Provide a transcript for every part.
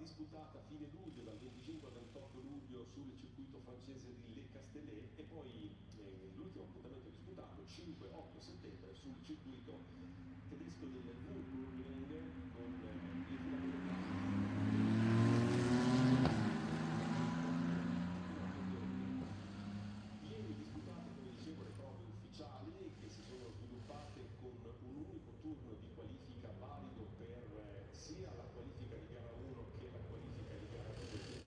disputata a fine luglio, dal 25 al 28 luglio sul circuito francese di Le Castellet, e poi l'ultimo appuntamento disputato 5-8 settembre sul circuito tedesco del Nürburgring con le ieri disputate, come dicevo, le prove ufficiali che si sono sviluppate con un unico turno di qualifica valido per sia la qualifica di gara 1 che la qualifica di gara 2.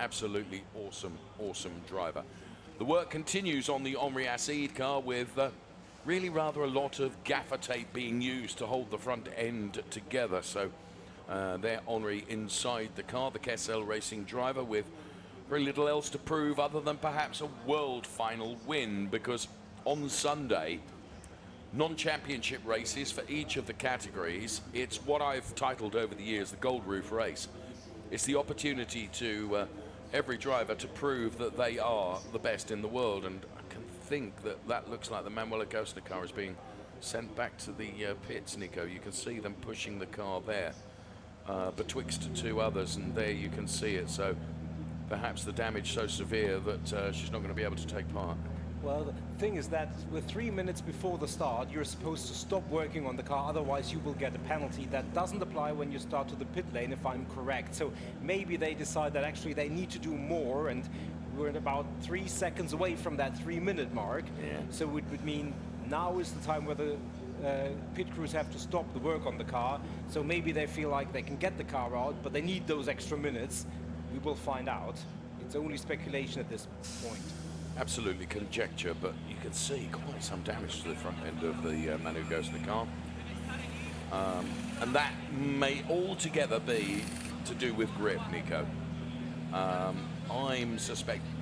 absolutely awesome driver. The work continues on the Omri Acid car with really rather a lot of gaffer tape being used to hold the front end together. So there Henri inside the car, the Kessel Racing driver, with very little else to prove other than perhaps a world final win, because on Sunday, non-championship races for each of the categories. It's what I've titled over the years the Gold Roof Race. It's the opportunity to every driver to prove that they are the best in the world, and I can think that that looks like the Manuel Agosta car is being sent back to the pits, Nico. You can see them pushing the car there betwixt two others, and there you can see it. So perhaps the damage so severe that she's not going to be able to take part. Well, the thing is that with 3 minutes before the start, you're supposed to stop working on the car, otherwise you will get a penalty. That doesn't apply when you start to the pit lane, if I'm correct. So maybe they decide that actually they need to do more, and we're at about 3 seconds away from that 3-minute mark. Yeah. So it would mean now is the time where the pit crews have to stop the work on the car. So maybe they feel like they can get the car out, but they need those extra minutes. We will find out. It's only speculation at this point. Absolutely conjecture, but you can see quite some damage to the front end of the Manu Agosta car. And that may altogether be to do with grip, Nico. I'm suspecting.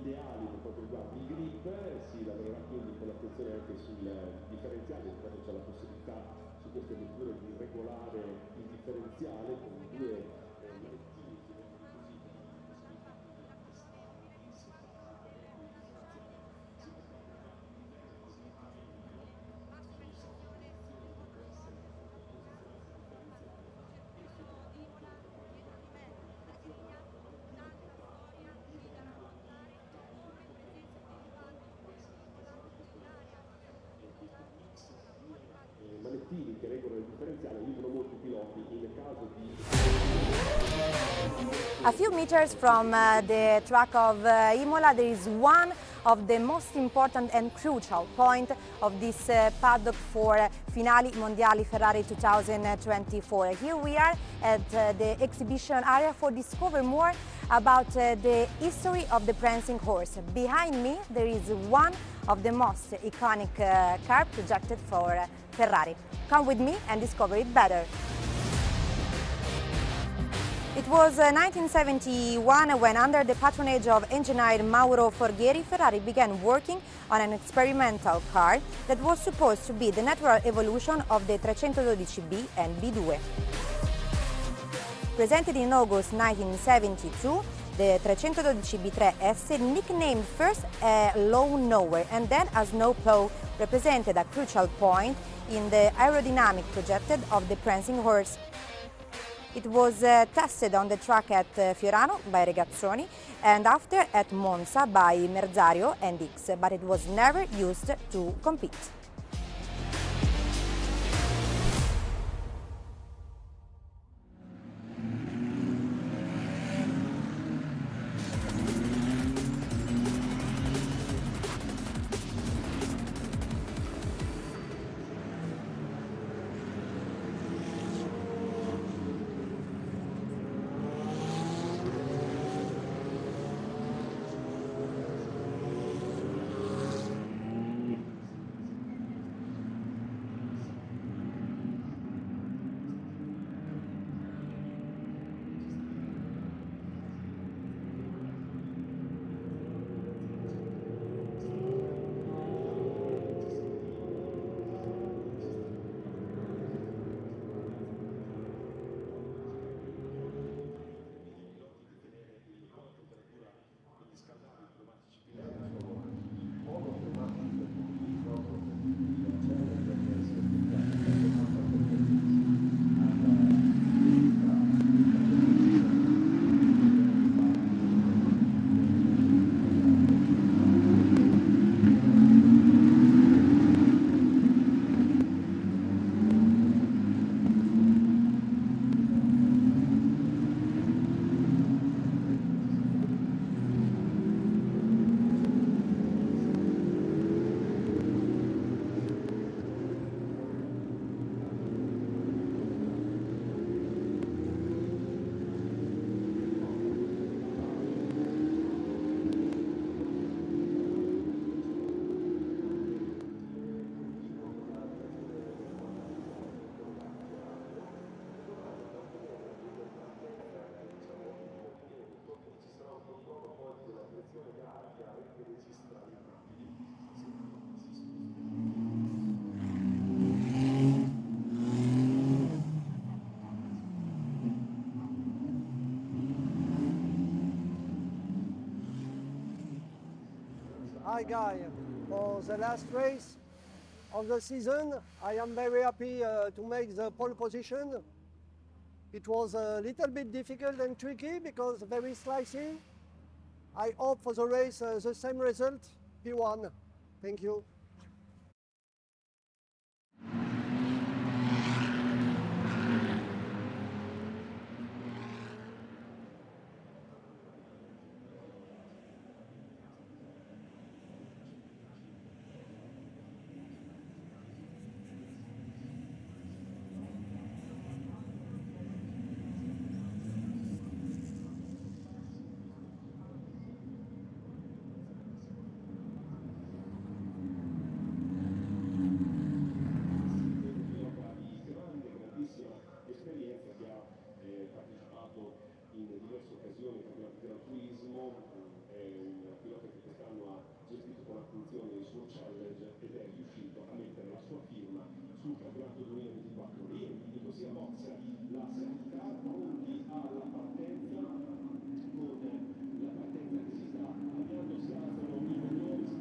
Ideali per quanto riguarda il grip, si lavorerà quindi con attenzione anche sul differenziale, quando c'è la possibilità su queste vetture di regolare il differenziale con due malettini, chiamiamoli così, che danno la possibilità di testare, di malettini che regolano il differenziale aiutano molti piloti in caso di... A few meters from the track of Imola, there is one of the most important and crucial point of this paddock for Finali Mondiali Ferrari 2024. Here we are at the exhibition area for discover more about the history of the prancing horse. Behind me there is one of the most iconic car projected for Ferrari. Come with me and discover it better. It was 1971 when, under the patronage of engineer Mauro Forghieri, Ferrari began working on an experimental car that was supposed to be the natural evolution of the 312B and B2. Presented in August 1972, the 312B3S, nicknamed first a lawn knower and then a snowplow, represented a crucial point in the aerodynamic projected of the prancing horse. It was tested on the track at Fiorano by Regazzoni and after at Monza by Merzario and X, but it was never used to compete. my guy for the last race of the season. I am very happy to make the pole position. It was a little bit difficult and tricky because very slicey. I hope for the race the same result, P1. Thank you. Esperienza che ha partecipato in diverse occasioni al Gran Turismo, è un pilota che quest'anno ha gestito con attenzione il suo challenge ed è riuscito a mettere la sua firma sul campionato 2024. Riempiti così a Box la serenità, pronti alla partenza, con la partenza che si sta avviando, si alzano i motori,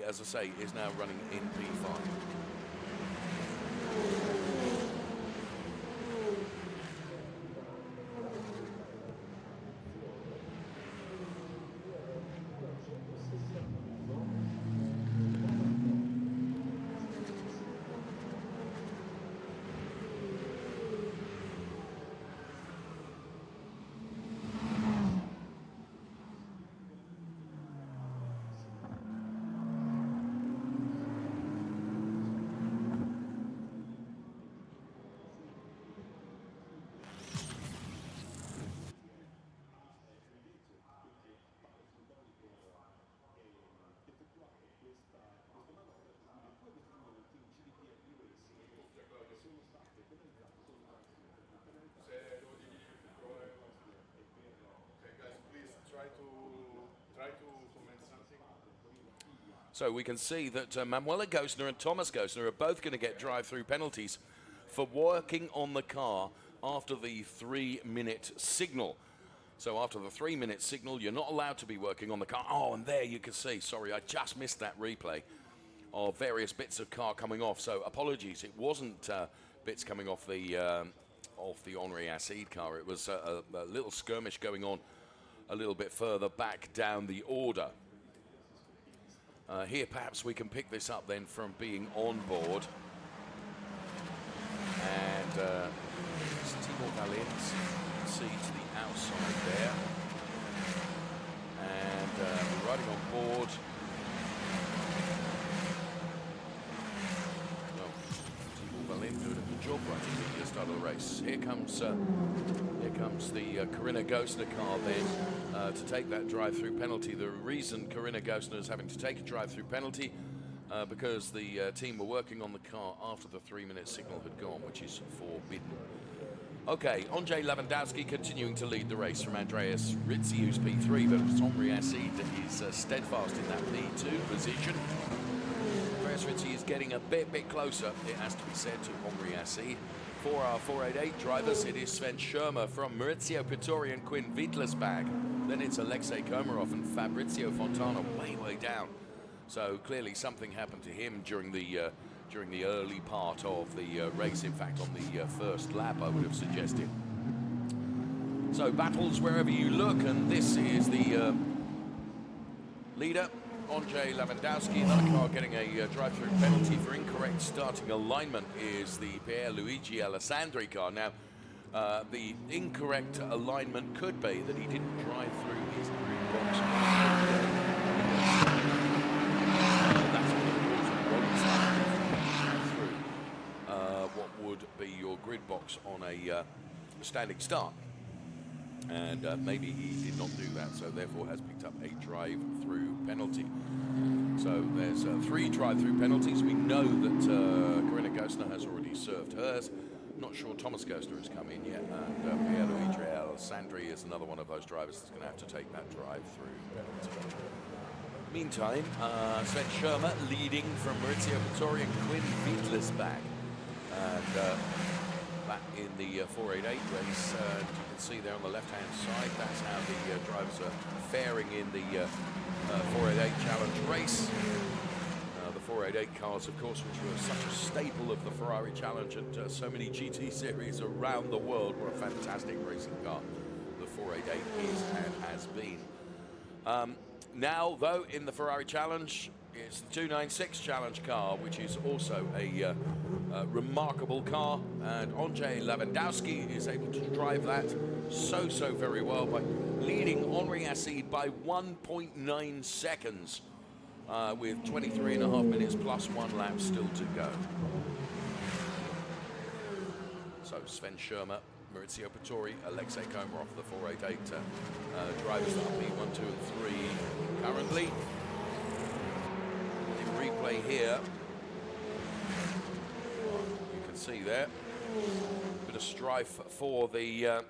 as I say, is now running in P5. So we can see that Manuela Gosner and Thomas Gosner are both going to get drive-through penalties for working on the car after the 3-minute signal. So after the 3-minute signal, you're not allowed to be working on the car. Oh, and there you can see, sorry, I just missed that replay of various bits of car coming off. So apologies, it wasn't bits coming off the Henri Acide car. It was a little skirmish going on a little bit further back down the order. Here, perhaps we can pick this up then from being on board. And Timur Valent, see to the outside there. And we're riding on board. Well, Timur Valent doing a good job right at the start of the race. Here comes the Corinna Gosner car then to take that drive-through penalty. The reason Corinna Gosner is having to take a drive-through penalty because the team were working on the car after the 3-minute signal had gone, which is forbidden. Okay, Andrzej Lewandowski continuing to lead the race from Andreas Rizzi, who's P3, but Henri Acide is steadfast in that P2 position. Andreas Rizzi is getting a bit closer, it has to be said, to Henri Acide. For our 488 drivers, it is Sven Schirmer from Maurizio Pittori and Quinn Wittlersbach. Then it's Alexei Komarov and Fabrizio Fontana way down. So clearly something happened to him during the early part of the race. In fact, on the first lap, I would have suggested. So battles wherever you look, and this is the leader, Andrzej Lewandowski. Another car getting a drive-through penalty for incorrect starting alignment is the Pierluigi Alessandri car. Now, the incorrect alignment could be that he didn't drive through his grid box. That's what would be your grid box on a standing start. And maybe he did not do that, so therefore has picked up a drive-through penalty. So there's 3 drive-through penalties. We know that Corinna Gosner has already served hers. Not sure Thomas Gosner has come in yet, and Pierluigi Alessandri is another one of those drivers that's going to have to take that drive-through penalty. Meantime, Sven Schirmer leading from Maurizio Pittori and Quinn Wittlersbach. And that in the 488 race, you can see there on the left-hand side, that's how the drivers are faring in the 488 challenge race. The 488 cars, of course, which were such a staple of the Ferrari challenge and so many GT series around the world, were a fantastic racing car. The 488 is and has been. Now, though, in the Ferrari challenge, it's the 296 challenge car, which is also a remarkable car, and Andrzej Lewandowski is able to drive that so very well by leading Henri Acide by 1.9 seconds with 23.5 minutes plus 1 lap still to go. So Sven Schirmer, Maurizio Pittori, Alexei Komarov, the 488 drivers that are P1, 2 and 3 currently. Replay here, you can see there a bit of strife for the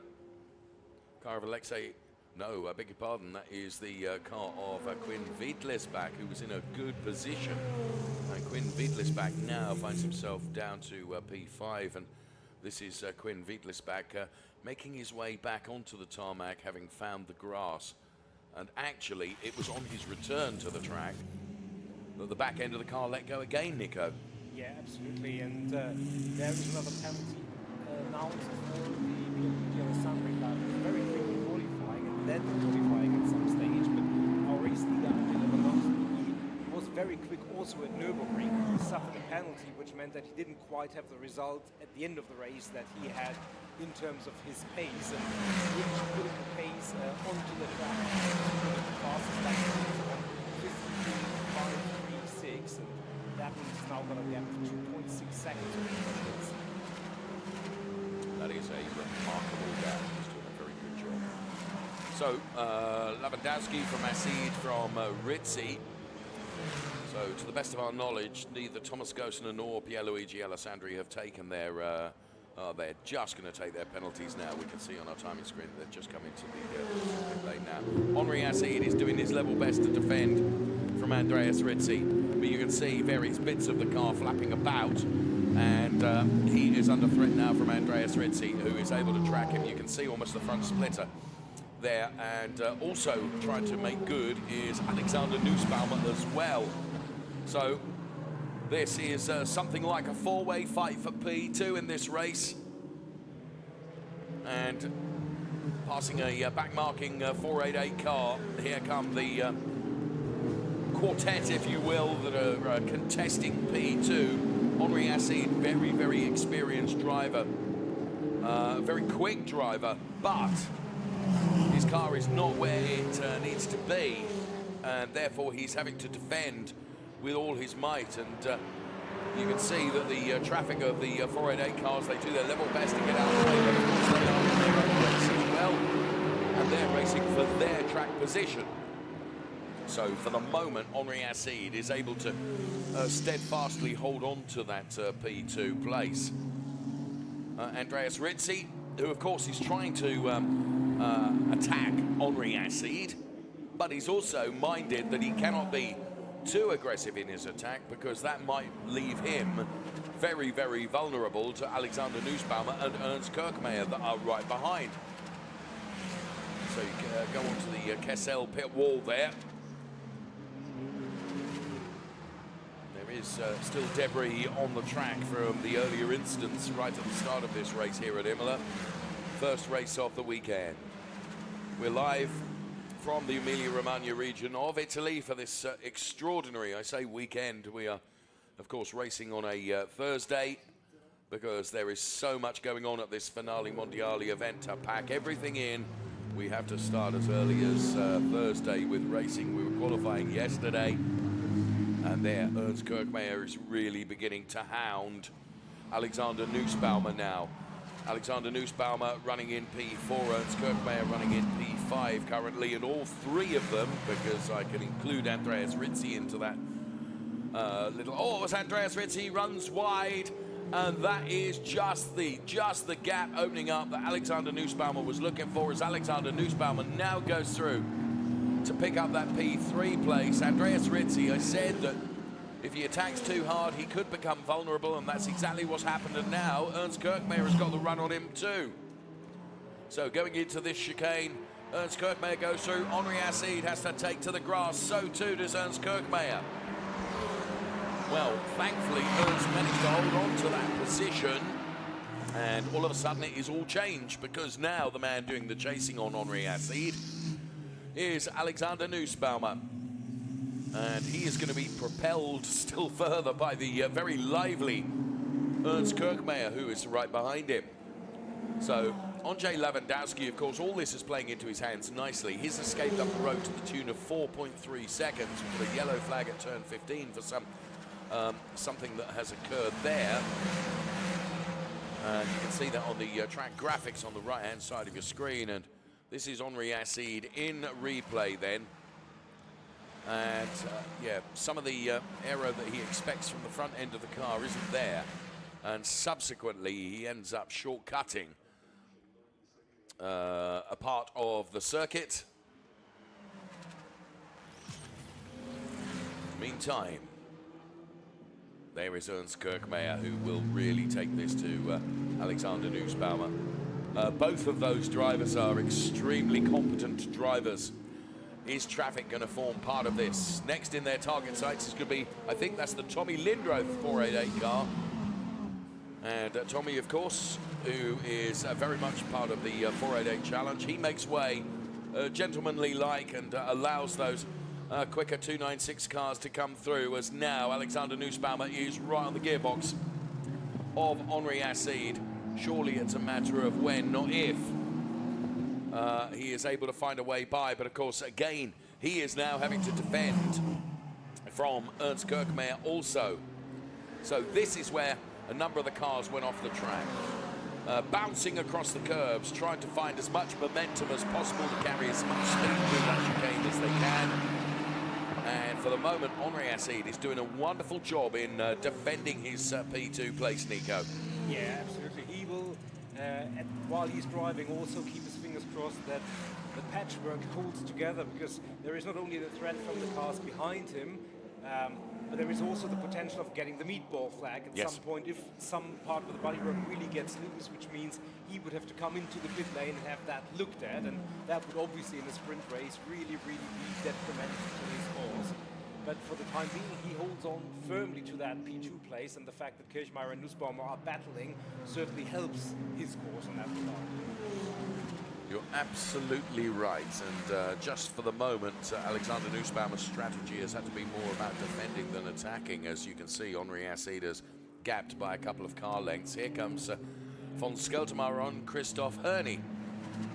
car of Alexei. No, I beg your pardon, that is the car of Quinn Wittlersbach, who was in a good position, and Quinn Wittlersbach now finds himself down to P5, and this is Quinn Wittlersbach making his way back onto the tarmac, having found the grass, and actually it was on his return to the track that the back end of the car let go again, Nico. Yeah, absolutely, and there is another penalty announced for the Alessandri car. Very quickly qualifying, and then qualifying at some stage, but our race leader, he was very quick also at Nürburgring. He suffered a penalty, which meant that he didn't quite have the result at the end of the race that he had in terms of his pace, and really putting the pace onto the track. The fastest lap on 52.536, and that means it's now got a gap of 2.6 seconds. That is a remarkable gap. He's doing a very good job. So Lewandowski from Acide from Rizzi. So to the best of our knowledge, neither Thomas Gosner nor Pierluigi Alessandri have taken their they're just going to take their penalties now. We can see on our timing screen they've just come into the lane now. Henri Acide is doing his level best to defend from Andreas Rizzi, but you can see various bits of the car flapping about And he is under threat now from Andreas Rizzi, who is able to track him. You can see almost the front splitter there. And also trying to make good is Alexander Nussbaumer as well. So this is something like a four-way fight for P2 in this race. And passing a back-marking 488 car, here come the quartet, if you will, that are contesting P2. Henri Acid, very, very experienced driver, very quick driver, but his car is not where it needs to be, and therefore he's having to defend with all his might. And you can see that the traffic of the 488 cars, they do their level best to get out of the way, but of course they are in their own race as well, and they're racing for their track position. So for the moment, Henri Acid is able to steadfastly hold on to that P2 place. Andreas Rizzi, who of course is trying to attack Henri Acid, but he's also minded that he cannot be too aggressive in his attack, because that might leave him very, very vulnerable to Alexander Nussbaumer and Ernst Kirchmeier that are right behind. So you can go onto the Kessel pit wall there. There is still debris on the track from the earlier incidents right at the start of this race here at Imola. First race of the weekend. We're live from the Emilia-Romagna region of Italy for this extraordinary, I say weekend. We are, of course, racing on a Thursday, because there is so much going on at this Finale Mondiale event. To pack everything in, we have to start as early as Thursday with racing. We were qualifying yesterday, and there Ernst Kirchmeier is really beginning to hound Alexander Nussbaumer now. Alexander Nussbaumer running in P4, Ernst Kirchmeier running in P5 currently, and all three of them, because I can include Andreas Rizzi into that little... Oh, it's Andreas Rizzi, runs wide, and that is just the gap opening up that Alexander Nussbaumer was looking for, as Alexander Nussbaumer now goes through to pick up that P3 place. Andreas Rizzi, I said that if he attacks too hard, he could become vulnerable, and that's exactly what's happened. And now Ernst Kirchmeier has got the run on him too. So going into this chicane, Ernst Kirchmeier goes through. Henri Acid has to take to the grass. So too does Ernst Kirchmeier. Well, thankfully, Ernst managed to hold on to that position. And all of a sudden, it is all changed, because now the man doing the chasing on Henri Acid is Alexander Nussbaumer. And he is going to be propelled still further by the very lively Ernst Kirchmeier, who is right behind him. So, Andrzej Lewandowski, of course, all this is playing into his hands nicely. He's escaped up the road to the tune of 4.3 seconds with a yellow flag at turn 15 for something that has occurred there. And you can see that on the track graphics on the right-hand side of your screen. And this is Henri Acid in replay then. And yeah, some of the error that he expects from the front end of the car isn't there, and subsequently he ends up shortcutting a part of the circuit. Meantime, there is Ernst Kirchmeier, who will really take this to Alexander Nussbaumer. Both of those drivers are extremely competent drivers. Is traffic going to form part of this? Next in their target sights is going to be, I think that's the Tommy Lindroth 488 car. And Tommy, of course, who is very much part of the 488 challenge. He makes way, gentlemanly-like, and allows those quicker 296 cars to come through, as now Alexander Nussbaumer is right on the gearbox of Henri Acid. Surely it's a matter of when, not if. He is able to find a way by, but of course, again, he is now having to defend from Ernst Kirchmeier also. So this is where a number of the cars went off the track, bouncing across the curbs, trying to find as much momentum as possible to carry as much speed through that chicane as they can. And for the moment, Henri Acid is doing a wonderful job in defending his P2 place, Nico. Yeah, absolutely. He will, while he's driving, also keep his fingers crossed that the patchwork holds together, because there is not only the threat from the cars behind him, But there is also the potential of getting the meatball flag at some point if some part of the bodywork really gets loose, which means he would have to come into the pit lane and have that looked at, and that would obviously in a sprint race really be detrimental to his cause. But for the time being, he holds on firmly to that P2 place, and the fact that Kirchmeier and Nussbaumer are battling certainly helps his cause in that regard. You're absolutely right, and just for the moment, Alexander Nussbaumer's strategy has had to be more about defending than attacking. As you can see, Henri Assida's gapped by a couple of car lengths. Here comes von Scheltemaar on Christoph Herney.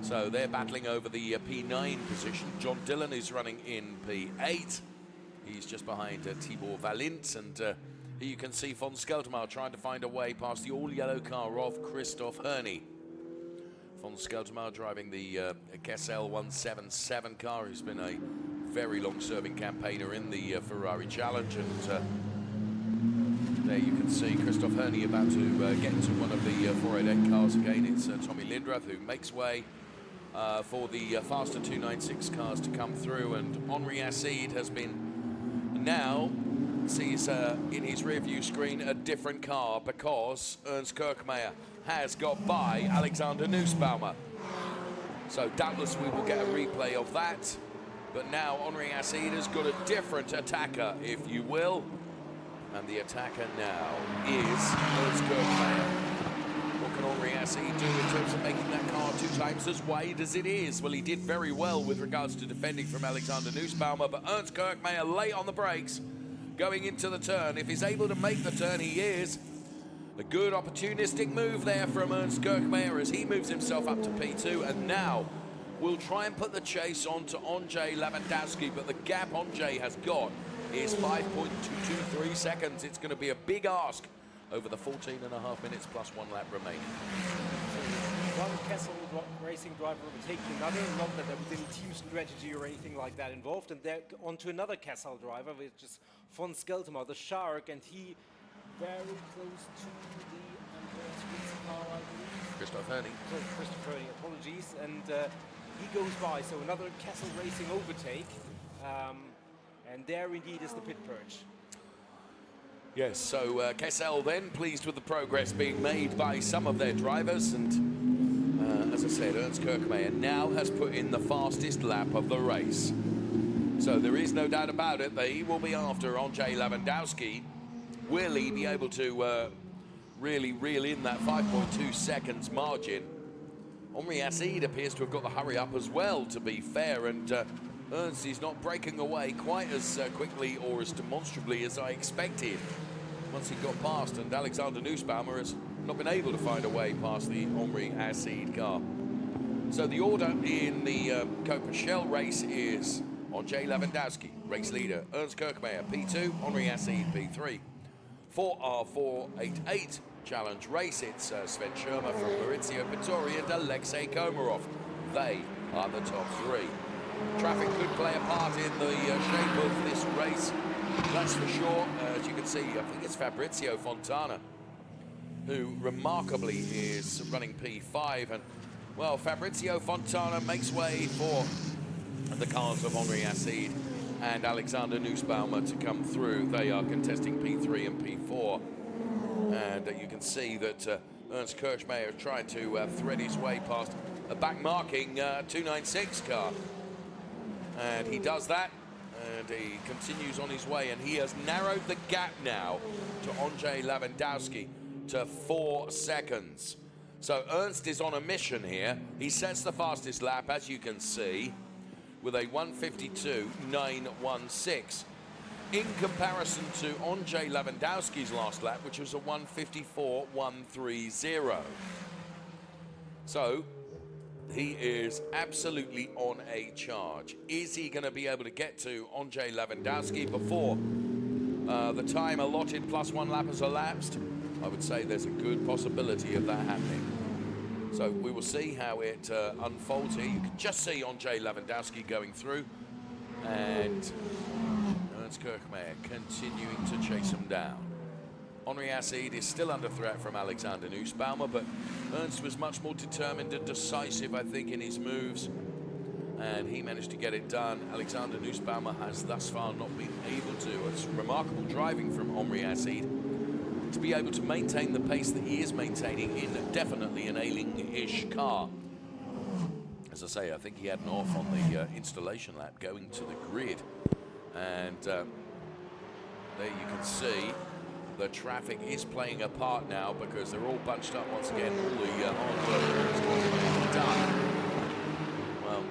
So they're battling over the P9 position. John Dillon is running in P8. He's just behind Tibor Valint, and here you can see von Scheltemaar trying to find a way past the all-yellow car of Christoph Herney. Von Scheltemaar driving the Kessel 177 car. He's been a very long-serving campaigner in the Ferrari Challenge, and there you can see Christoph Herney about to get into one of the 488 cars again. It's Tommy Lindrath who makes way for the faster 296 cars to come through, and Henri Asside has been now sees in his rear-view screen a different car because Ernst Kirchmeier has got by Alexander Nussbaumer. So doubtless we will get a replay of that. But now Henri Asside has got a different attacker, if you will. And the attacker now is Ernst Kirchmeier. What can Henri Asside do in terms of making that car 2 times as wide as it is? Well, he did very well with regards to defending from Alexander Nussbaumer, but Ernst Kirchmeier late on the brakes, going into the turn. If he's able to make the turn, he is. A good opportunistic move there from Ernst Kirchmeier as he moves himself up to P2, and now we'll try and put the chase on to Andrzej Lewandowski, but the gap Andrzej has got is 5.223 seconds. It's going to be a big ask over the 14.5 minutes plus 1 lap remaining. One Kessel racing driver overtaking another, not that there was any team strategy or anything like that involved, and they're onto another Kessel driver, which is von Scheltemaar, the Shark, and he very close to the car, I believe. Christoph Herney. Sorry, Christoph Herney, apologies. And he goes by, so another Kessel Racing overtake. And there indeed is the pit purge. Yes, so Kessel then pleased with the progress being made by some of their drivers. And as I said, Ernst Kirchmeier now has put in the fastest lap of the race. So there is no doubt about it that he will be after Andrzej Lewandowski. Will he be able to really reel in that 5.2 seconds margin? Henri Asside appears to have got the hurry up as well, to be fair, and Ernst is not breaking away quite as quickly or as demonstrably as I expected once he got past, and Alexander Nussbaumer has not been able to find a way past the Henri Asside car. So the order in the Coppa Shell race is Andrzej Lewandowski, race leader, Ernst Kirchmeier, P2, Henri Asside, P3. For our 488 challenge race, it's Sven Schirmer from Maurizio Pittori and Alexei Komarov. They are the top 3. Traffic could play a part in the shape of this race, that's for sure. As you can see, I think it's Fabrizio Fontana who remarkably is running P5, and well, Fabrizio Fontana makes way for the cars of Henri Asside and Alexander Nussbaumer to come through. They are contesting P3 and P4. And you can see that Ernst Kirchmeier tried to thread his way past a back-marking 296 car. And he does that, and he continues on his way, and he has narrowed the gap now to Andrzej Lewandowski to 4 seconds. So Ernst is on a mission here. He sets the fastest lap, as you can see, with a 1:52.916. In comparison to Andrzej Lewandowski's last lap, which was a 1:54.130. So he is absolutely on a charge. Is he going to be able to get to Andrzej Lewandowski before the time allotted plus 1 lap has elapsed? I would say there's a good possibility of that happening. So we will see how it unfolds here. You can just see Andrzej Lewandowski going through, and Ernst Kirchmeier continuing to chase him down. Henri Asside is still under threat from Alexander Nussbaumer, but Ernst was much more determined and decisive, I think, in his moves. and he managed to get it done. Alexander Nussbaumer has thus far not been able to. It's remarkable driving from Omri Assid to be able to maintain the pace that he is maintaining in definitely an ailing-ish car. As I say, I think he had an off on the installation lap going to the grid. And there you can see the traffic is playing a part now because they're all bunched up once again. All the hard work is going to be done. Well,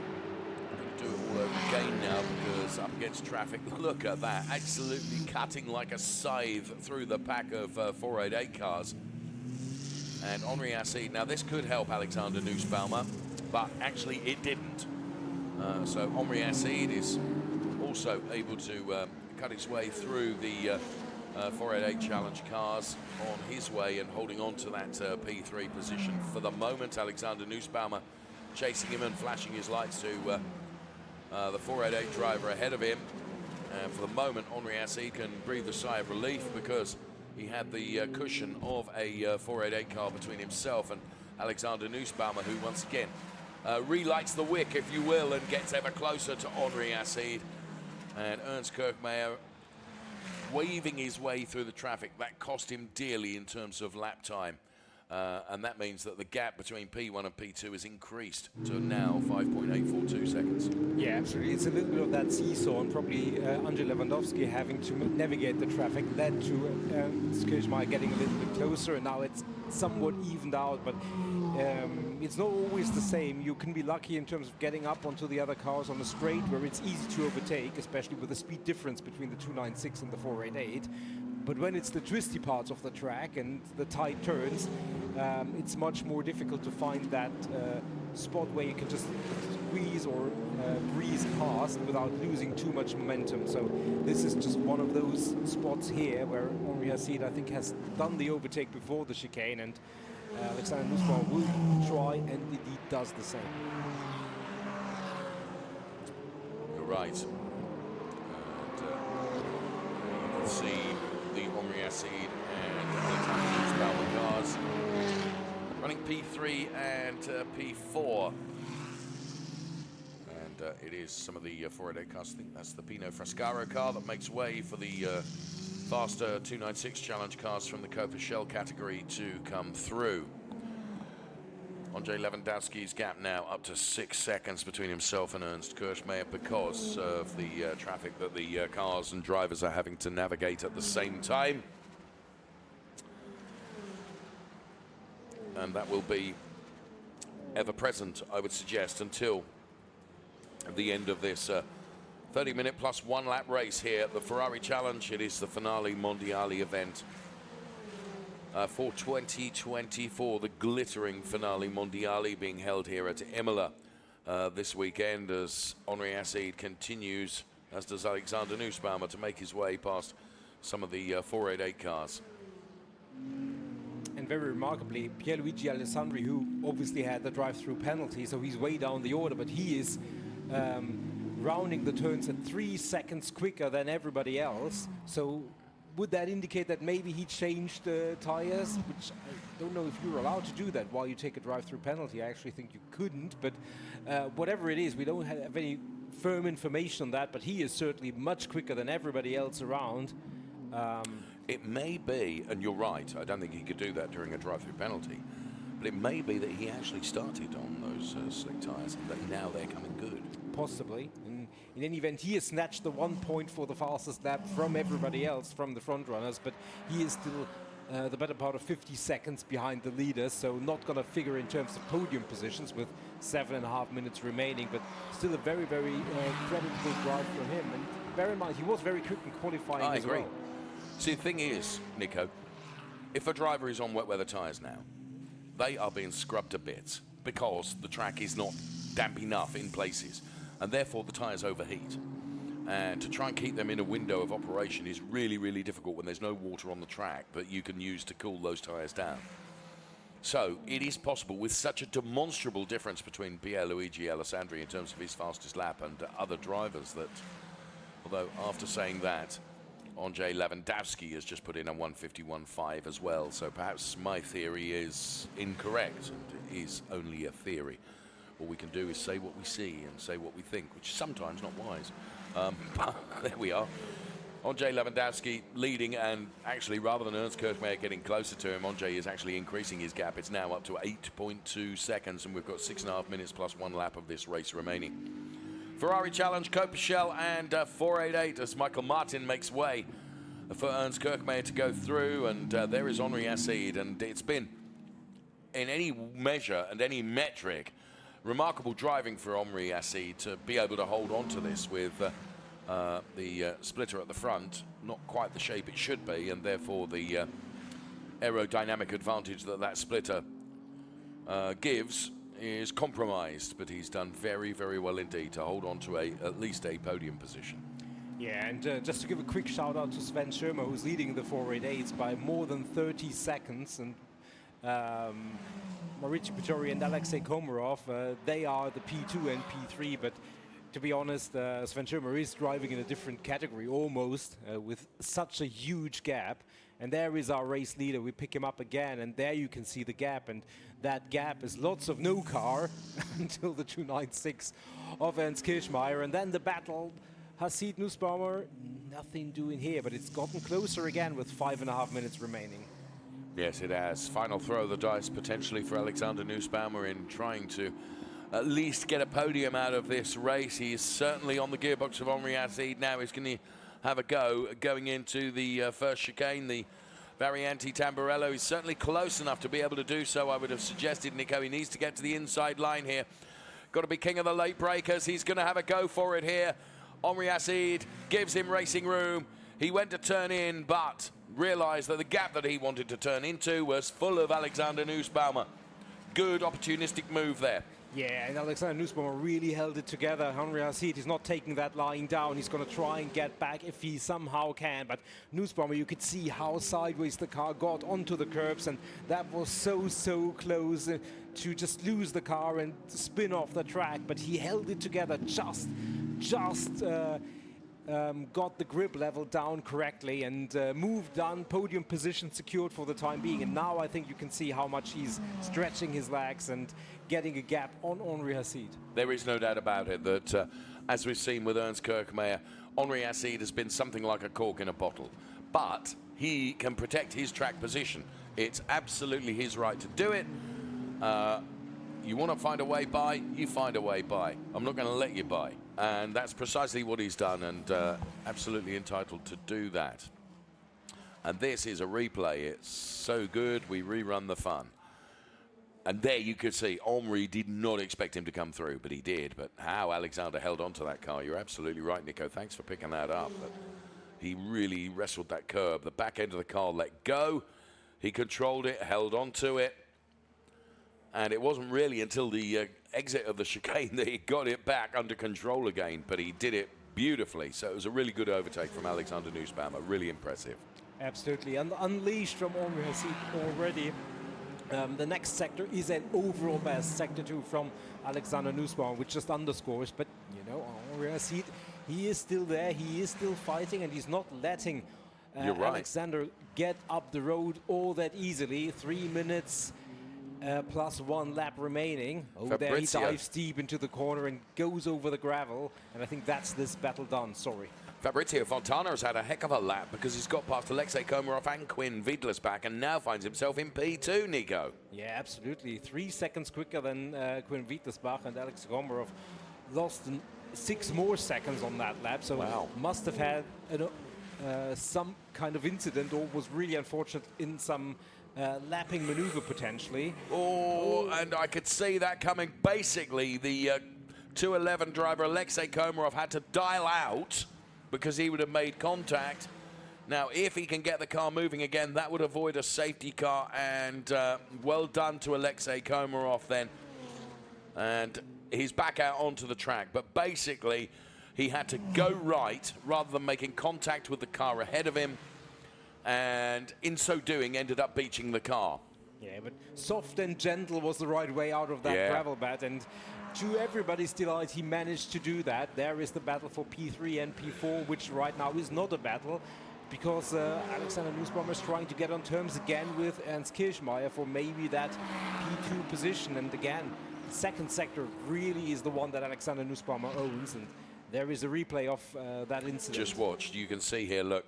I'm going to do it all over again now because up against traffic, look at that, absolutely cutting like a scythe through the pack of 488 cars. And Henri Assid, now this could help Alexander Nussbaumer, but actually it didn't. So Henri Assid is also able to cut his way through the 488 Challenge cars on his way and holding on to that P3 position. For the moment, Alexander Nussbaumer chasing him and flashing his lights to the 488 driver ahead of him. And for the moment, Henri Assid can breathe a sigh of relief because he had the cushion of a 488 car between himself and Alexander Nussbaumer, who once again relights the wick, if you will, and gets ever closer to Henri Assid. And Ernst Kirchmayr waving his way through the traffic. That cost him dearly in terms of lap time. And that means that the gap between P1 and P2 is increased to now 5.842 seconds. Yeah, absolutely. It's a little bit of that seesaw, and probably Andrzej Lewandowski having to navigate the traffic led to Kirchmayr getting a little bit closer, and now it's somewhat evened out, but it's not always the same. You can be lucky in terms of getting up onto the other cars on a straight where it's easy to overtake, especially with the speed difference between the 296 and the 488. But when it's the twisty parts of the track and the tight turns, it's much more difficult to find that spot where you can just squeeze or breeze past without losing too much momentum. So this is just one of those spots here where Henri Assid, I think, has done the overtake before the chicane, and Alexander Nussbaumer will try and indeed does the same. You're right. And you can see the Henri Assid and Alexander Nussbaumer cars running P3 and P4. And it is some of the 488 cars. I think that's the Pinot Frascaro car that makes way for the faster 296 Challenge cars from the Coppa Shell category to come through. Andrzej Lewandowski's gap now up to 6 seconds between himself and Ernst Kirchmayr because of the traffic that the cars and drivers are having to navigate at the same time. And that will be ever present, I would suggest, until the end of this 30-minute plus 1 lap race here at the Ferrari Challenge. It is the finale Mondiale event for 2024, the glittering finale Mondiale being held here at Imola this weekend as Henri Assid continues, as does Alexander Nussbaumer, to make his way past some of the 488 cars. And very remarkably, Pierluigi Alessandri, who obviously had the drive-through penalty, so he's way down the order, but he is rounding the turns at 3 seconds quicker than everybody else. So would that indicate that maybe he changed tires? Which I don't know if you're allowed to do that while you take a drive-through penalty. I actually think you couldn't, but whatever it is, we don't have any firm information on that, but he is certainly much quicker than everybody else around. It may be, and you're right, I don't think he could do that during a drive-through penalty, but it may be that he actually started on those slick tires and that now they're coming good. Possibly. In any event, he has snatched the 1 point for the fastest lap from everybody else, from the front runners, but he is still the better part of 50 seconds behind the leaders, so not going to figure in terms of podium positions with 7.5 minutes remaining, but still a very, very creditable drive from him. And bear in mind, he was very quick in qualifying as well. See, the thing is, Nico, if a driver is on wet weather tyres now, they are being scrubbed to bits because the track is not damp enough in places, and therefore the tyres overheat. And to try and keep them in a window of operation is really, really difficult when there's no water on the track that you can use to cool those tyres down. So it is possible, with such a demonstrable difference between Pierluigi Alessandri in terms of his fastest lap and other drivers, that, although after saying that, Andrzej Lewandowski has just put in a 151.5 as well, so perhaps my theory is incorrect and is only a theory. All we can do is say what we see and say what we think, which is sometimes not wise. But there we are. Andrzej Lewandowski leading, and actually rather than Ernst Kirchmayr getting closer to him, Andrzej is actually increasing his gap. It's now up to 8.2 seconds, and we've got 6.5 minutes plus 1 lap of this race remaining. Ferrari challenge, Coppa Shell and 488 as Michael Martin makes way for Ernst Kirchmayr to go through, and there is Henri Acide, and it's been, in any measure and any metric, remarkable driving for Henri Acide to be able to hold on to this with the splitter at the front, not quite the shape it should be, and therefore the aerodynamic advantage that splitter gives is compromised, but he's done very, very well indeed to hold on to at least a podium position. Yeah, and just to give a quick shout out to Sven Schirmer, who's leading the 488s by more than 30 seconds, and Mauricio Pittori and Alexei Komarov, they are the P2 and P3, but to be honest, Sven Schirmer is driving in a different category almost, with such a huge gap. And there is our race leader. We pick him up again, and there you can see the gap. And that gap is lots of no car until the 296 of Ernst Kirchmayr. And then the battle, Hasid Nussbaumer, nothing doing here, but it's gotten closer again with 5.5 minutes remaining. Yes, it has. Final throw of the dice potentially for Alexander Nussbaumer in trying to at least get a podium out of this race. He is certainly on the gearbox of Henri Acide now. He's going to have a go going into the first chicane, the Variante Tamburello. He's certainly close enough to be able to do so. I would have suggested, Nico, he needs to get to the inside line here. Got to be king of the late breakers. He's going to have a go for it here. Henri Acide gives him racing room. He went to turn in, but realized that the gap that he wanted to turn into was full of Alexander Nussbaumer. Good opportunistic move there. Yeah, and Alexander Nussbaumer really held it together. Henri Acide is not taking that line down. He's going to try and get back if he somehow can. But Nussbaumer, you could see how sideways the car got onto the curbs, and that was so close to just lose the car and spin off the track. But he held it together, just got the grip level down correctly and moved on. Podium position secured for the time being. And now I think you can see how much he's stretching his legs and getting a gap on Henri Acide. There is no doubt about it that, as we've seen with Ernst Kirchmayr, Henri Acide has been something like a cork in a bottle. But he can protect his track position. It's absolutely his right to do it. You want to find a way by, you find a way by. I'm not going to let you by. And that's precisely what he's done, and absolutely entitled to do that. And this is a replay. It's so good, we rerun the fun. And there you could see Henri did not expect him to come through, but he did. But how Alexander held on to that car, you're absolutely right, Nico. Thanks for picking that up. But he really wrestled that curb. The back end of the car let go. He controlled it, held on to it. And it wasn't really until the exit of the chicane that he got it back under control again, but he did it beautifully. So it was a really good overtake from Alexander Nussbaumer, really impressive. Absolutely, and unleashed from Henri Acide already. The next sector is an overall best, sector 2 from Alexander Nussbaumer, which just underscores, but you know, Henri Acide, he is still there, he is still fighting, and he's not letting You're right. Alexander get up the road all that easily. 3 minutes plus 1 lap remaining. Oh, there he dives deep into the corner and goes over the gravel, and I think that's this battle done. Sorry. Fabrizio Fontana has had a heck of a lap because he's got past Alexei Komarov and Quinn Wiedlersbach and now finds himself in P2, Nico. Yeah, absolutely. 3 seconds quicker than Quinn Wiedlersbach, and Alexei Komarov lost 6 more seconds on that lap, so wow. Must have had some kind of incident or was really unfortunate in some lapping maneuver potentially. Oh, and I could see that coming. Basically, the 211 driver Alexei Komarov had to dial out because he would have made contact. Now, if he can get the car moving again, that would avoid a safety car, and well done to Alexei Komarov then. And he's back out onto the track, but basically he had to go right rather than making contact with the car ahead of him, and in so doing ended up beaching the car. Yeah, but soft and gentle was the right way out of that gravel bed, and to everybody's delight, he managed to do that. There is the battle for P3 and P4, which right now is not a battle, because Alexander Nussbaumer is trying to get on terms again with Ernst Kirchmayr for maybe that P2 position. And again, second sector really is the one that Alexander Nussbaumer owns, and there is a replay of that incident. Just watched. You can see here, look,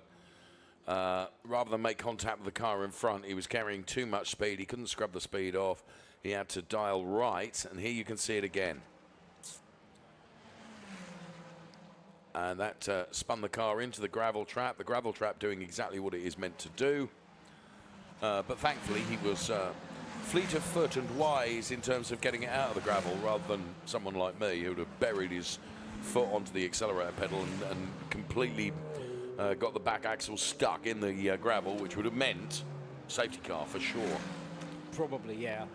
rather than make contact with the car in front, he was carrying too much speed. He couldn't scrub the speed off. He had to dial right, and here you can see it again. And that spun the car into the gravel trap doing exactly what it is meant to do. But thankfully, he was fleet of foot and wise in terms of getting it out of the gravel, rather than someone like me who would have buried his foot onto the accelerator pedal and completely got the back axle stuck in the gravel, which would have meant safety car for sure. Probably, yeah.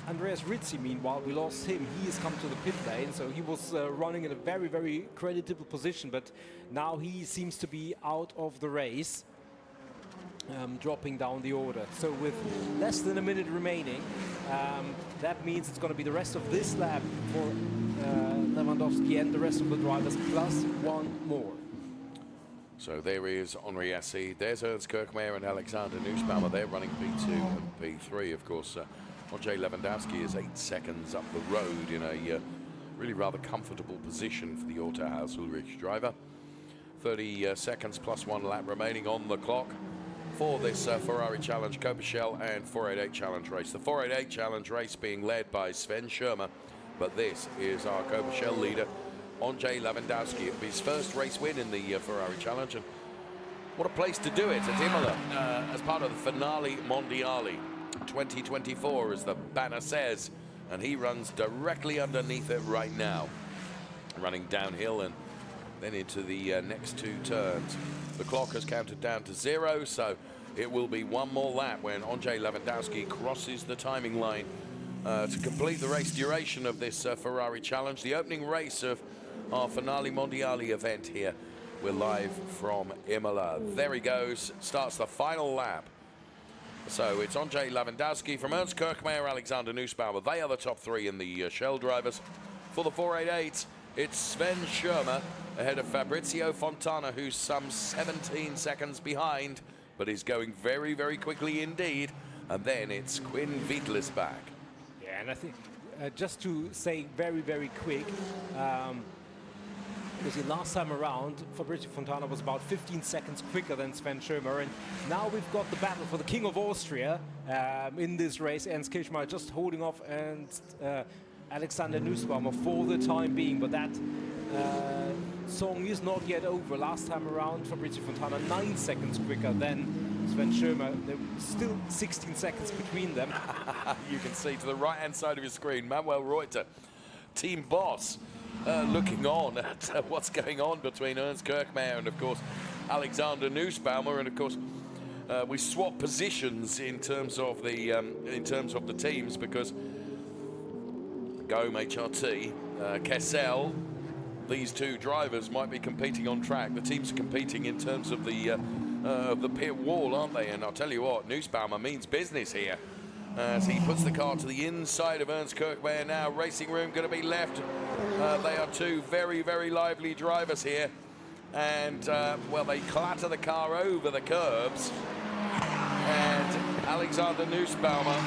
Andreas Rizzi, meanwhile, we lost him. He has come to the pit lane, so he was running in a very, very creditable position, but now he seems to be out of the race, dropping down the order. So with less than a minute remaining, that means it's going to be the rest of this lap for Lewandowski and the rest of the drivers, plus one more. So there is Henri Assi, there's Ernst Kirchmeier and Alexander Nussbaumer. They're running P2 and P3, of course. Andrzej Lewandowski is 8 seconds up the road in a really rather comfortable position for the Auto Haus Ulrich driver. 30 seconds plus 1 lap remaining on the clock for this Ferrari Challenge Coppa Shell and 488 Challenge race. The 488 Challenge race being led by Sven Schirmer, but this is our Coppa Shell leader, Andrzej Lewandowski. It'll be his first race win in the Ferrari Challenge, and what a place to do it at Imola as part of the Finale Mondiali 2024, as the banner says, and he runs directly underneath it right now, running downhill and then into the next 2 turns. The clock has counted down to 0, so it will be one more lap when Andrzej Lewandowski crosses the timing line to complete the race duration of this Ferrari Challenge, the opening race of our Finale Mondiali event here. We're live from Imola. There he goes, starts the final lap. So it's Andrzej Lewandowski from Ernst Kirchmeier, Alexander Nussbaumer. They are the top 3 in the Shell drivers. For the 488, it's Sven Schirmer ahead of Fabrizio Fontana, who's some 17 seconds behind, but is going very, very quickly indeed. And then it's Quinn Wiedlisbach. Yeah, and I think just to say very, very quick, because the last time around, Fabrizio Fontana was about 15 seconds quicker than Sven Schirmer, and now we've got the battle for the King of Austria in this race. Ernst Kirchmeier just holding off and Alexander Nussbaumer for the time being, but that song is not yet over. Last time around, Fabrizio Fontana 9 seconds quicker than Sven Schirmer. There were still 16 seconds between them. You can see to the right-hand side of your screen, Manuel Reuter, team boss, looking on at what's going on between Ernst Kirchmeier and, of course, Alexander Nussbaumer. And, of course, we swap positions in terms of the teams, because Gome HRT, Kessel, these 2 drivers might be competing on track. The teams are competing in terms of the pit wall, aren't they? And I'll tell you what, Nussbaumer means business here, as he puts the car to the inside of Ernst Kirchmeier now. Racing room going to be left. They are 2 very, very lively drivers here. And, well, they clatter the car over the curbs. And Alexander Nussbaumer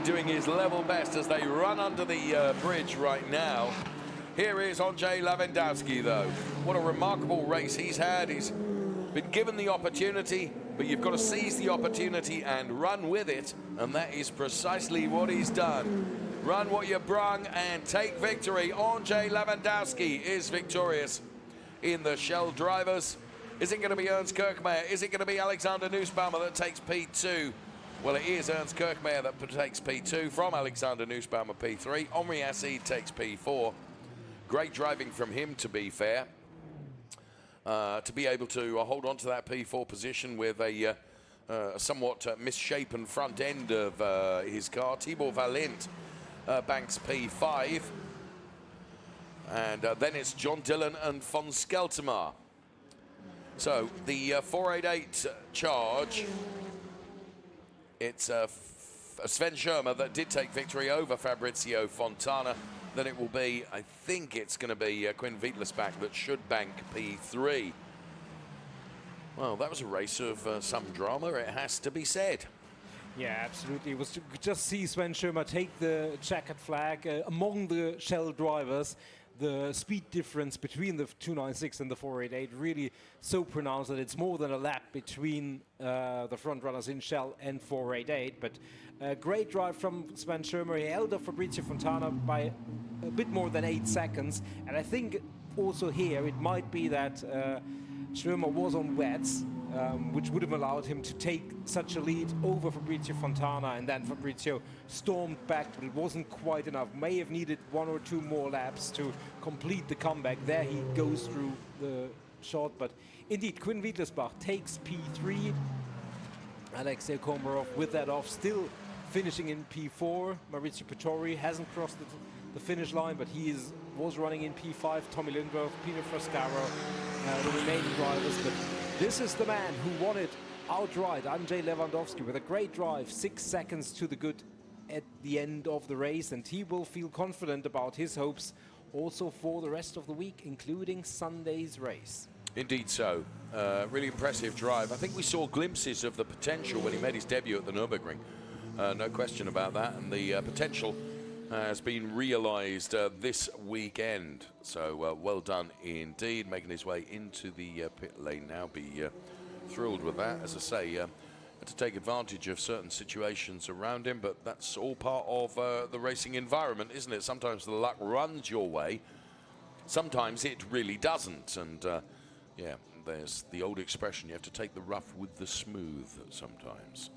doing his level best as they run under the bridge right now. Here is Andrzej Lewandowski, though. What a remarkable race he's had. He's been given the opportunity, but you've got to seize the opportunity and run with it, and that is precisely what he's done. Run what you brung and take victory. Andrzej Lewandowski is victorious in the Shell drivers. Is it going to be Ernst Kirchmeier? Is it going to be Alexander Nussbaumer that takes P2? Well, it is Ernst Kirchmeier that takes P2 from Alexander Nussbaumer P3. Henri Assi takes P4. Great driving from him, to be fair, to be able to hold on to that P4 position with a somewhat misshapen front end of his car. Tibor Valent banks P5. And then it's John Dillon and von Skeltemar. So the 488 charge, it's Sven Schirmer that did take victory over Fabrizio Fontana. Then it will be, I think it's going to be Quinn Wiedlisbach that should bank P3. Well, that was a race of some drama, it has to be said. Yeah, absolutely. It was to just see Sven Schirmer take the checkered flag among the Shell drivers. The speed difference between the 296 and the 488 really so pronounced that it's more than a lap between the front runners in Shell and 488. But a great drive from Sven Schirmer. He held off Fabrizio Fontana by a bit more than 8 seconds. And I think also here it might be that Schirmer was on wets, which would have allowed him to take such a lead over Fabrizio Fontana, and then Fabrizio stormed back, but it wasn't quite enough. May have needed 1 or 2 more laps to complete the comeback. There he goes through the shot, but indeed, Quinn Wiedlersbach takes P3. Alexei Komarov with that off, still finishing in P4. Maurizio Pittori hasn't crossed the finish line, but he was running in P5. Tommy Lindbergh, Pino Frascaro, the remaining drivers, but this is the man who won it outright, Andrzej Lewandowski, with a great drive, 6 seconds to the good at the end of the race, and he will feel confident about his hopes also for the rest of the week, including Sunday's race. Indeed so. Really impressive drive. I think we saw glimpses of the potential when he made his debut at the Nürburgring. No question about that, and the potential has been realised this weekend. So well done indeed, making his way into the pit lane now. Be thrilled with that. As I say, had to take advantage of certain situations around him, but that's all part of the racing environment, isn't it? Sometimes the luck runs your way, sometimes it really doesn't, and yeah, there's the old expression, you have to take the rough with the smooth sometimes,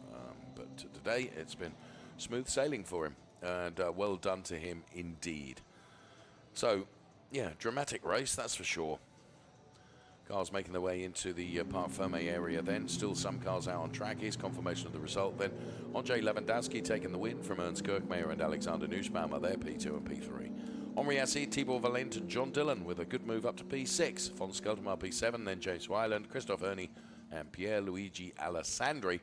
but today it's been smooth sailing for him, and well done to him indeed. So yeah, dramatic race, that's for sure. Cars making their way into the Parc Fermé area then. Still some cars out on track. Here's confirmation of the result then. Andrzej Lewandowski taking the win from Ernst Kirchmeier and Alexander Nussbaumer there, P2 and P3. Henri Assi, Thibaut Valent and John Dillon with a good move up to P6. Von Skeltermar P7, then James Wyland, Christoph Ernie and Pierluigi Alessandri,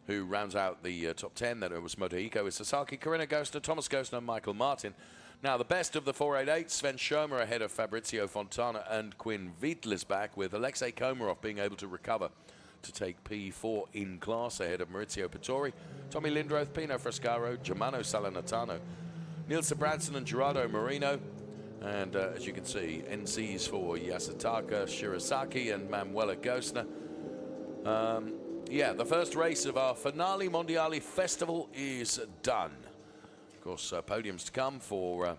who rounds out the top 10. Then it was Motohiko with Sasaki, Corinna Gostner, Thomas Gostner and Michael Martin. Now, the best of the 488, Sven Schirmer ahead of Fabrizio Fontana and Quinn Wiedlersbach, with Alexei Komarov being able to recover to take P4 in class ahead of Maurizio Pittori, Tommy Lindroth, Pino Frascaro, Germano Salernitano, Nils Branson and Gerardo Marino. And as you can see, NCs for Yasutaka Shirasaki and Manuela Gostner. Yeah, the first race of our Finale Mondiale Festival is done. Of course, podiums to come for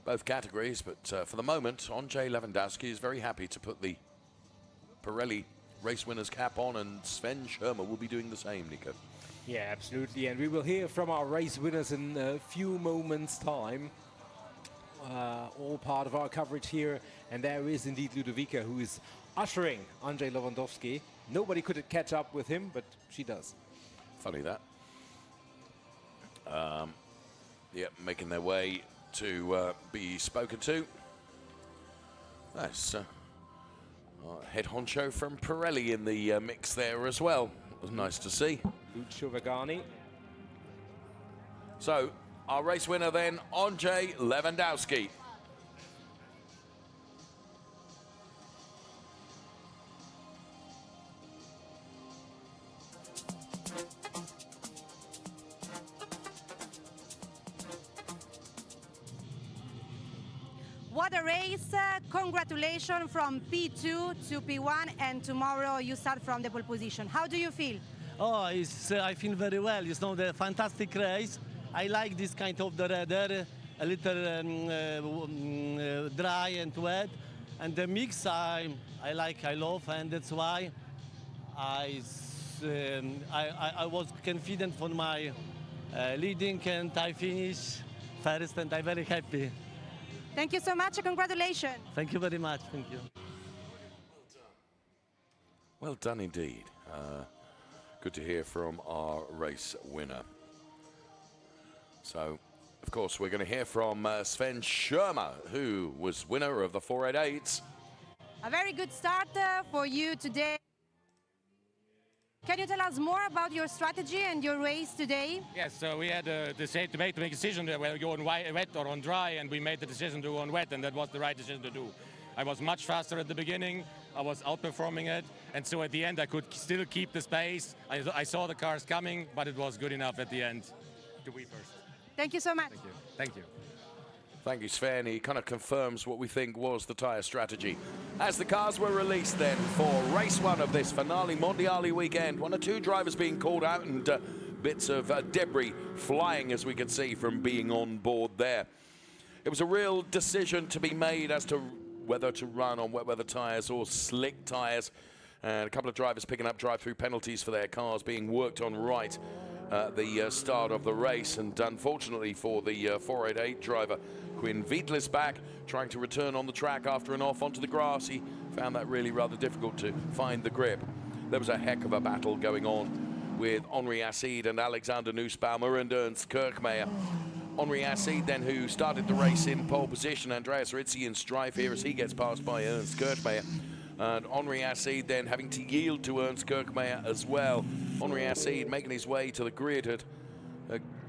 both categories, but for the moment, Andrzej Lewandowski is very happy to put the Pirelli race winner's cap on, and Sven Schirmer will be doing the same, Nico. Yeah, absolutely, and we will hear from our race winners in a few moments' time. All part of our coverage here, and there is indeed Ludovica, who is ushering Andrzej Lewandowski. Nobody could catch up with him, but she does. Funny that. Yeah, making their way to be spoken to. That's head honcho from Pirelli in the mix there as well. It was nice to see. Lucio Vagani. So, our race winner then, Andrzej Lewandowski. What a race. Congratulations from P2 to P1, and tomorrow you start from the pole position. How do you feel? Oh, I feel very well. It's the fantastic race. I like this kind of the weather, a little dry and wet. And the mix I love, and that's why I was confident for my leading, and I finished first, and I'm very happy. Thank you so much. Congratulations. Thank you very much. Thank you. Well done indeed. Good to hear from our race winner. So, of course, we're going to hear from Sven Schirmer, who was winner of the 488s. A very good start for you today. Can you tell us more about your strategy and your race today? Yes, so we had to make a decision whether you go on wet or on dry, and we made the decision to go on wet, and that was the right decision to do. I was much faster at the beginning. I was outperforming it, and so at the end I could still keep the space. I saw the cars coming, but it was good enough at the end to be first. Thank you so much. Thank you. Thank you. Thank you, Sven. He kind of confirms what we think was the tyre strategy. As the cars were released then for race one of this Finale Mondiale weekend, 1 or 2 drivers being called out and bits of debris flying, as we could see from being on board there. It was a real decision to be made as to whether to run on wet weather tyres or slick tyres. And a couple of drivers picking up drive-through penalties for their cars being worked on right at the start of the race. And unfortunately for the 488 driver, Quinn Wiedlis back, trying to return on the track after an off onto the grass. He found that really rather difficult to find the grip. There was a heck of a battle going on with Henri Acide and Alexander Nussbaumer and Ernst Kirchmeier. Henri Acide then, who started the race in pole position. Andreas Rizzi in strife here as he gets passed by Ernst Kirchmeier. And Henri Acide then having to yield to Ernst Kirchmeier as well. Henri Acide making his way to the grid had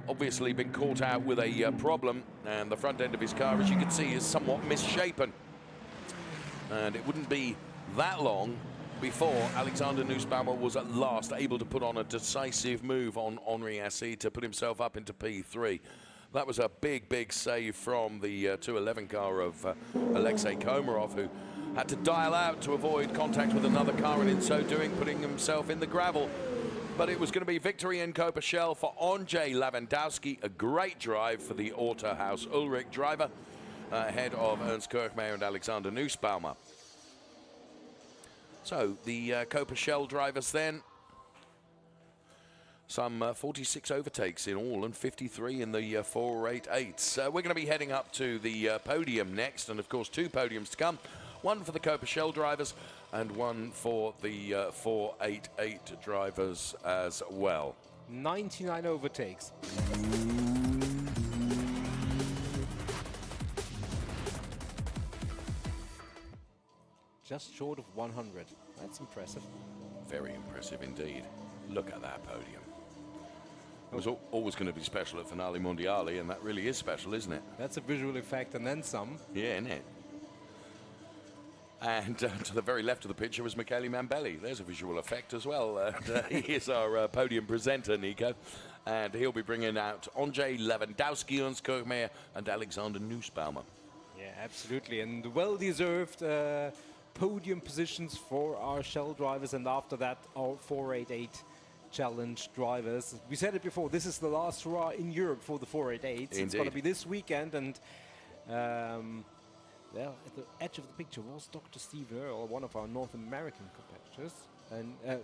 obviously been caught out with a problem, and the front end of his car, as you can see, is somewhat misshapen. And it wouldn't be that long before Alexander Nussbaumer was at last able to put on a decisive move on Henri Acide to put himself up into P3. That was a big, big save from the 211 car of Alexei Komarov, who had to dial out to avoid contact with another car, and in so doing putting himself in the gravel. But it was going to be victory in Coppa Shell for Andrzej Lewandowski. A great drive for the Autohaus Ulrich driver, ahead of Ernst Kirchmeier and Alexander Nussbaumer. So the Coppa Shell drivers then, some 46 overtakes in all and 53 in the 488s. We're going to be heading up to the podium next, and of course 2 podiums to come. One for the Coppa Shell drivers and one for the 488 drivers as well. 99 overtakes. Just short of 100. That's impressive. Very impressive indeed. Look at that podium. It was always going to be special at Finale Mondiale, and that really is special, isn't it? That's a visual effect and then some. Yeah, isn't it? And to the very left of the picture was Michele Mambelli. There's a visual effect as well. He is our podium presenter, Nico. And he'll be bringing out Andrzej Lewandowski, Ernst Kirchmeier, and Alexander Nussbaumer. Yeah, absolutely. And well-deserved podium positions for our Shell drivers. And after that, our 488 Challenge drivers. We said it before, this is the last hurrah in Europe for the 488s. Indeed. It's going to be this weekend. And there at the edge of the picture was Dr. Steve Earle, one of our North American competitors, and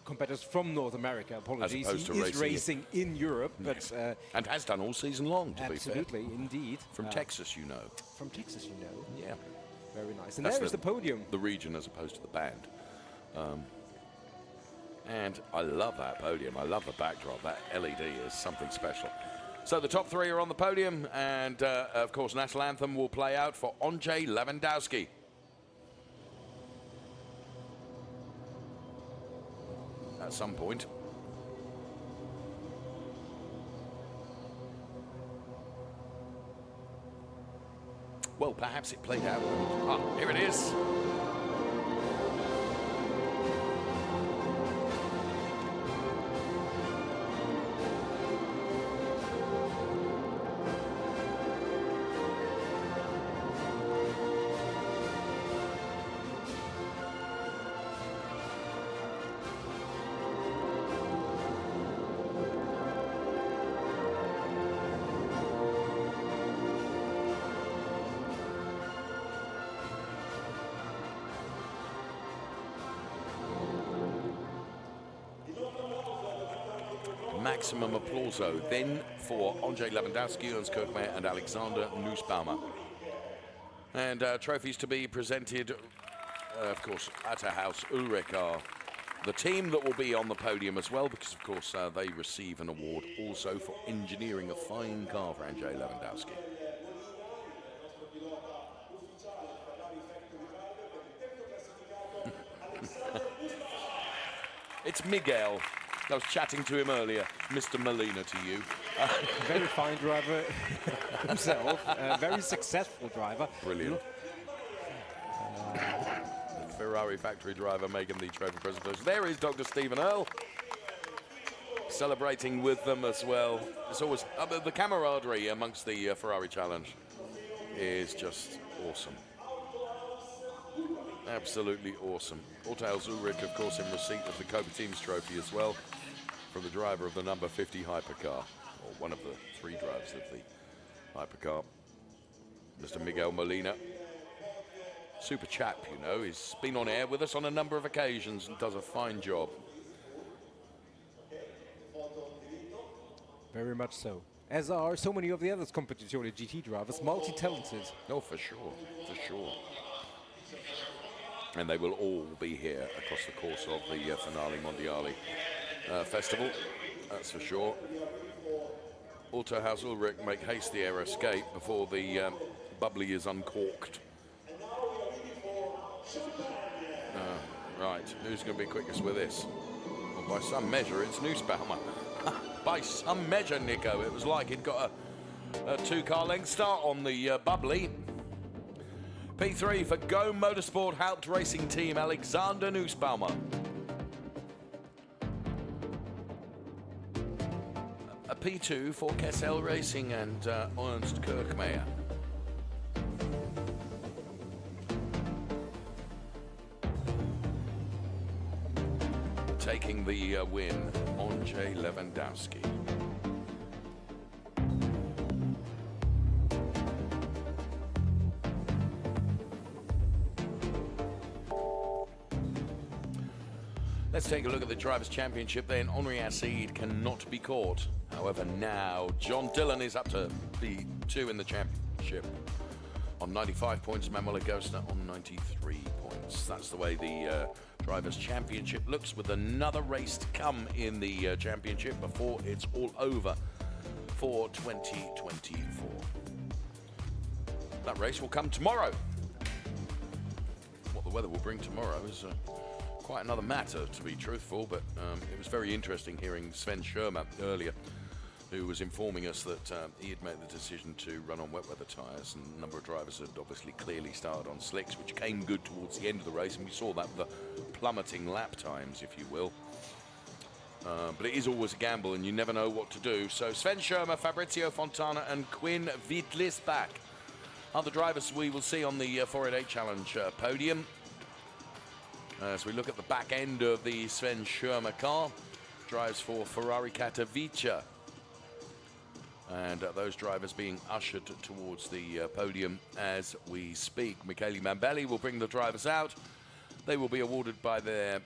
competitors from North America. Apologies, he is racing in Europe, yes. but and has done all season long. To absolutely, be fair. Indeed. From Texas, you know. From Texas, you know. Yeah. Very nice. And there is the podium. The region as opposed to the band. And I love that podium. I love the backdrop. That LED is something special. So the top 3 are on the podium, and of course, National Anthem will play out for Andrzej Lewandowski. At some point. Well, perhaps it played out. Ah, here it is. Maximum applauso then for Andrzej Lewandowski, Ernst Kirchmeier, and Alexander Nussbaumer. And trophies to be presented, of course, Autohaus Ulrich are the team that will be on the podium as well, because of course they receive an award also for engineering a fine car for Andrzej Lewandowski. It's Miguel. I was chatting to him earlier, Mr. Molina to you. Very fine driver himself, very successful driver. Brilliant. Ferrari factory driver making the trophy presentation. There is Dr. Stephen Earle, celebrating with them as well. It's always the camaraderie amongst the Ferrari Challenge is just awesome. Absolutely awesome. Ortels Ulrich, of course, in receipt of the Coppa Teams trophy as well, from the driver of the number 50 hypercar, or one of the 3 drivers of the hypercar, Mr. Miguel Molina. Super chap, you know. He's been on air with us on a number of occasions and does a fine job. Very much so. As are so many of the other Competizione GT drivers, multi-talented. Oh, for sure, for sure. And they will all be here across the course of the Finale Mondiale festival, that's for sure. Autohaus Ulrich make haste the air escape before the bubbly is uncorked. Right, who's going to be quickest with this? Well, by some measure, it's Nussbaumer. By some measure, Nico, it was like he'd got a 2-car length start on the bubbly. P3 for Go Motorsport Haupt Racing Team, Alexander Nussbaumer. A P2 for Kessel Racing and Ernst Kirkmeyer. Taking the win, Andrzej Lewandowski. Let's take a look at the Drivers' Championship then. Henri Acide cannot be caught. However, now John Dillon is up to P2 in the championship on 95 points. Manuel Agosta on 93 points. That's the way the Drivers' Championship looks, with another race to come in the championship before it's all over for 2024. That race will come tomorrow. What the weather will bring tomorrow is quite another matter, to be truthful, but it was very interesting hearing Sven Schirmer earlier, who was informing us that he had made the decision to run on wet weather tyres, and a number of drivers had obviously clearly started on slicks, which came good towards the end of the race, and we saw that with the plummeting lap times, if you will. But it is always a gamble, and you never know what to do. So Sven Schirmer, Fabrizio Fontana, and Quinn Wittlisbach are the drivers we will see on the 488 Challenge podium. As we look at the back end of the Sven Schirmer car, drives for Ferrari Katowice. And those drivers being ushered towards the podium as we speak. Michele Mambelli will bring the drivers out. They will be awarded by their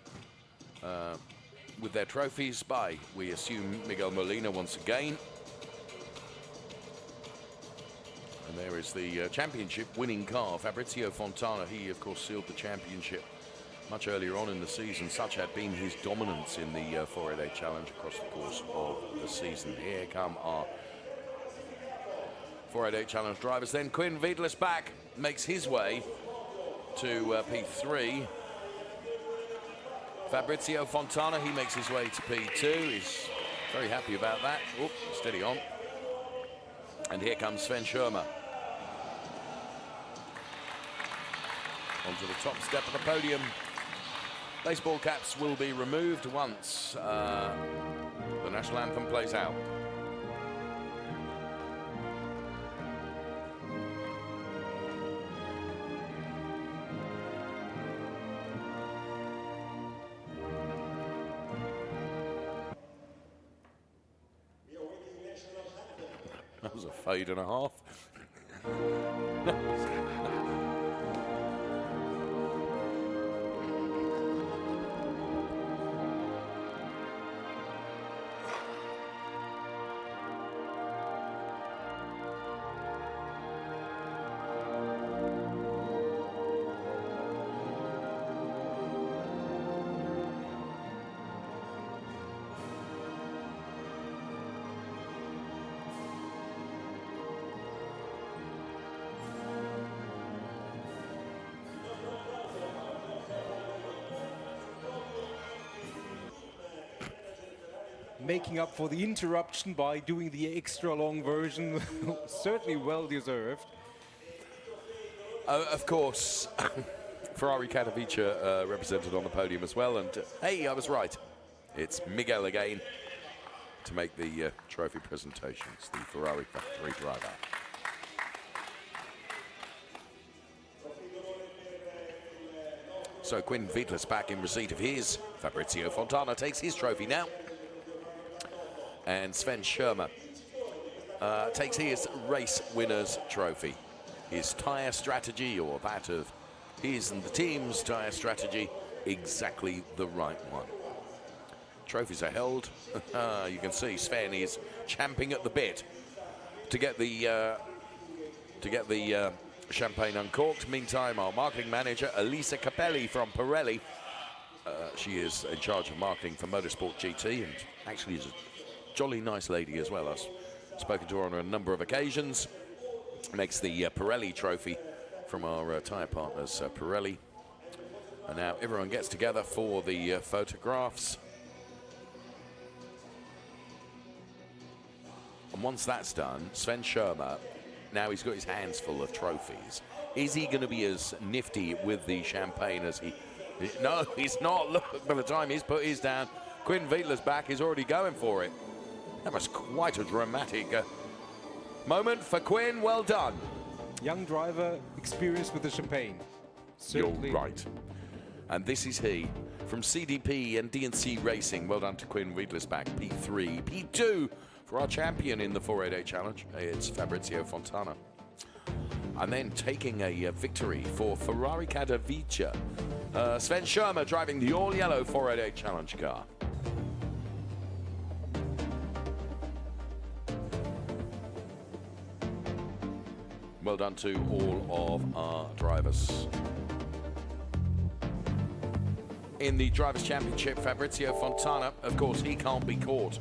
with their trophies by, we assume, Miguel Molina once again. And there is the championship winning car, Fabrizio Fontana. He, of course, sealed the championship much earlier on in the season. Such had been his dominance in the 488 Challenge across the course of the season. Here come our 488 Challenge drivers. Then Quinn Wittlisbach makes his way to P3. Fabrizio Fontana, he makes his way to P2. He's very happy about that. Oop, steady on. And here comes Sven Schirmer. Onto the top step of the podium. Baseball caps will be removed once the national anthem plays out. That was a fade and a half. Making up for the interruption by doing the extra long version. Certainly well deserved. Of course, Ferrari Katowice represented on the podium as well. And hey, I was right. It's Miguel again to make the trophy presentations, the Ferrari factory driver. So Quinn Veitlis back in receipt of his. Fabrizio Fontana takes his trophy now. And Sven Schirmer takes his race winner's trophy. His tyre strategy, or that of his and the team's tyre strategy, exactly the right one. Trophies are held. You can see Sven is champing at the bit to get the champagne uncorked. Meantime, our marketing manager, Elisa Capelli from Pirelli, she is in charge of marketing for Motorsport GT, and actually is a jolly nice lady as well. I've spoken to her on a number of occasions. Makes the Pirelli trophy from our tyre partners, Pirelli. And now everyone gets together for the photographs. And once that's done, Sven Schirmer, now he's got his hands full of trophies. Is he going to be as nifty with the champagne as he... No, he's not. Look, by the time he's put his down, Quinn Veitlis back, he's already going for it. That was quite a dramatic moment for Quinn. Well done. Young driver, experienced with the champagne. Certainly. You're right. And this is he from CDP and DNC Racing. Well done to Quinn Veitlis back. P3, P2 for our champion in the 488 Challenge. It's Fabrizio Fontana. And then taking a victory for Ferrari Katowice. Sven Schirmer driving the all-yellow 488 Challenge car. Well done to all of our drivers. In the Drivers' Championship, Fabrizio Fontana, of course, he can't be caught.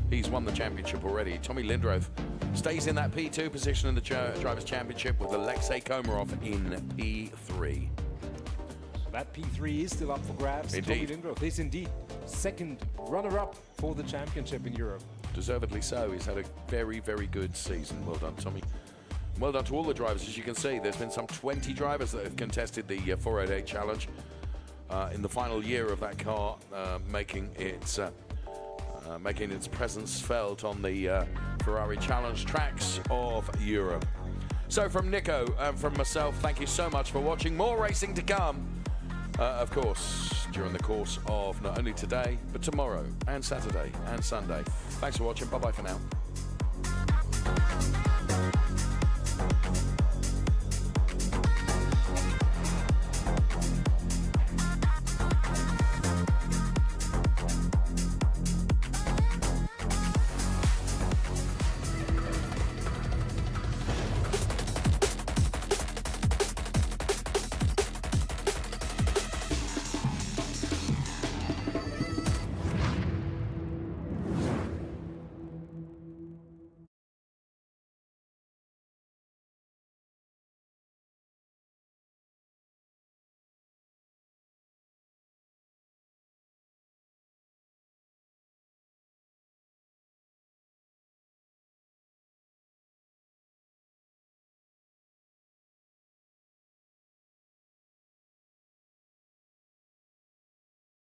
He's won the championship already. Tommy Lindroth stays in that P2 position in the Drivers' Championship with Alexei Komarov in P3. That P3 is still up for grabs. Indeed. Tommy Lindroth is indeed second runner-up for the championship in Europe. Deservedly so. He's had a very, very good season. Well done, Tommy. Well done to all the drivers. As you can see, there's been some 20 drivers that have contested the 488 Challenge in the final year of that car, making its presence felt on the Ferrari Challenge tracks of Europe. So from Nico and from myself, thank you so much for watching. More racing to come, of course, during the course of not only today, but tomorrow and Saturday and Sunday. Thanks for watching. Bye-bye for now.